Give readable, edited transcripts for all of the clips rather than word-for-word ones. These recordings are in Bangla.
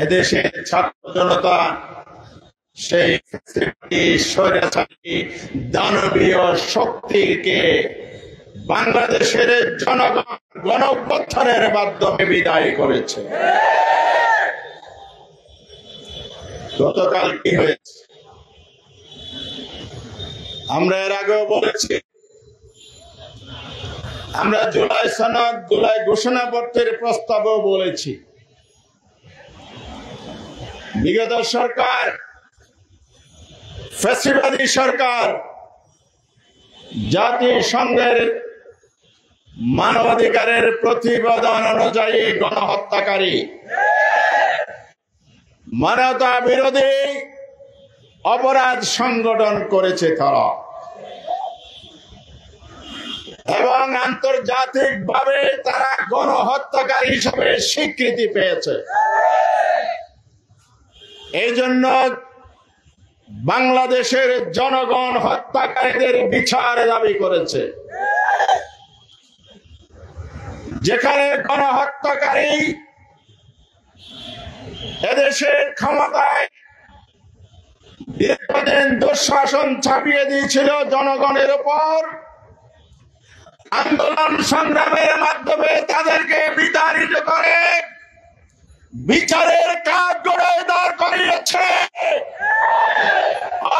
এদেশে ছাত্র জনতা সেই স্বৈরাচারী দানবীয় শক্তিকে বাংলাদেশের জনগণ গণঅভ্যুত্থানের মাধ্যমে বিদায় করেছে। গতকাল কি হয়েছে আমরা এর আগেও বলেছি, আমরা জুলাই সনদ, জুলাই ঘোষণাপত্রের প্রস্তাবও বলেছি। বিগত সরকার, ফ্যাসিবাদী সরকার জাতিসংঘের মানবাধিকারের প্রতিবেদন অনুযায়ী গণহত্যাকারী, মানবতা বিরোধী অপরাধ সংগঠন করেছে তারা, এবং আন্তর্জাতিকভাবে তারা গণহত্যাকারী হিসেবে স্বীকৃতি পেয়েছে। এই জন্য বাংলাদেশের জনগণ হত্যাকারীদের বিচার দাবি করেছে। যেখানে গণহত্যাকারী এদেশের ক্ষমতায় দীর্ঘদিন দুঃশাসন চাপিয়ে দিয়েছিল জনগণের উপর, আন্দোলন সংগ্রামের মাধ্যমে তাদেরকে বিতাড়িত করে বিচারের কাজ গড়ায় দাঁড় করিয়েছে।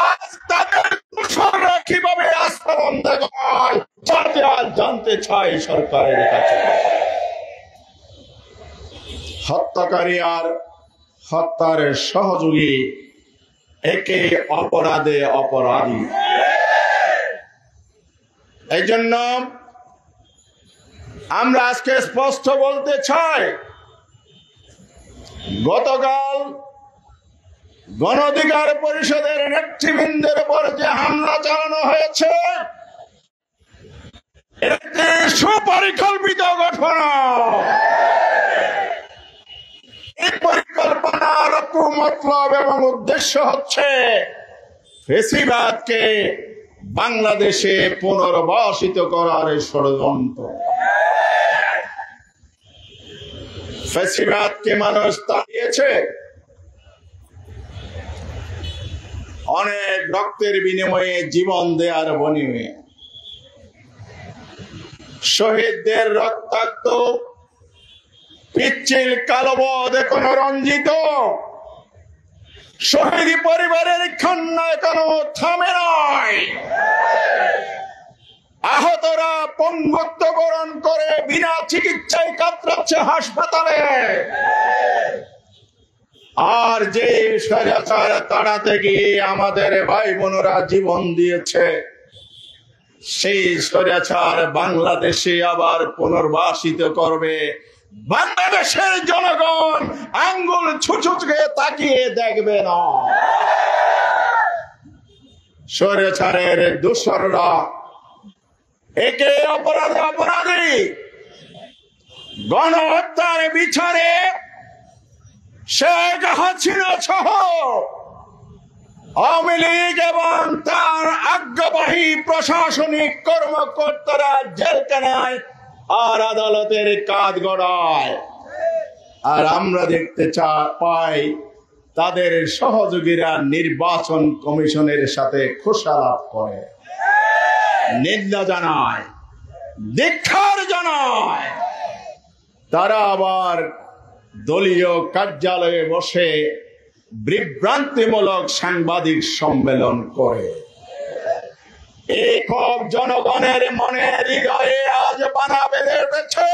আজ তাদের দোষররা কিভাবে আস্থা বন্ধ হয় জানতে চাই সরকারের কাছে। হত্যাকারী আর হত্যার সহযোগী একে অপরাধে অপরাধী। এই জন্য আমরা আজকে স্পষ্ট বলতে চাই, গতকাল গণ অধিকার পরিষদের নেতৃবৃন্দের উপর যে হামলা চালানো হয়েছে, একটি সুপরিকল্পিত ঘটনা। এই পরিকল্পনার মতলব এবং উদ্দেশ্য হচ্ছে ফ্যাসিবাদকে বাংলাদেশে পুনর্বাসিত করার ষড়যন্ত্র। ফ্যাসিবাদকে মানুষ তাড়িয়েছে অনেক রক্তের বিনিময়ে, জীবন দেওয়ার বিনিময়ে। শহীদদের রক্তাক্ত পিচ্ছিল কালবদ এখনো রঞ্জিত, শহীদ পরিবারের কান্না এখনো থামে নাই। আহতরা পঙ্গুত্ব বরণ করে বিনা চিকিৎসায় কাতরাচ্ছে হাসপাতালে। আর যে স্বৈরাচার তাড়াতে গিয়ে আমাদের ভাই বোনেরা জীবন দিয়েছে, সেই স্বৈরাচার বাংলাদেশে আবার পুনর্বাসিত করবে। বাংলাদেশের জনগণ আঙ্গুল ছুঁচুকে তাকিয়ে দেখবে না। স্বৈরাচারের দোসররা একে অপরাধে অপরাধী গণহত্যার বিচারে শেখ হাসিনা সহ আওয়ামী লীগ এবং তার আজ্ঞাবাহী প্রশাসনিক কর্মকর্তারা জেলখানায় আর আদালতের কাজ গড়ায়। আর আমরা দেখতে পাই তাদের সহযোগীরা নির্বাচন কমিশনের সাথে খোশালাপ করে, নিন্দা জানায়, ধিক্কার জানায়। তারা আবার দলীয় কার্যালয়ে বসে বিভ্রান্তিমূলক সাংবাদিক সম্মেলন করে। এই ক্ষোভ জনগণের মনে হৃদয়ে আজ বানা বেঁধে উঠেছে।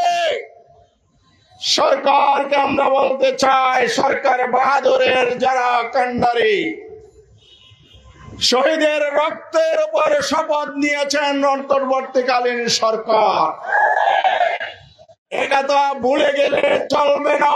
সরকারকে আমরা বলতে চাই, সরকার বাহাদুরের যারা কান্ডারি, শহীদের রক্তের উপরে শপথ নিয়েছেন অন্তর্বর্তীকালীন সরকার, এটা তো ভুলে গেলে চলবে না।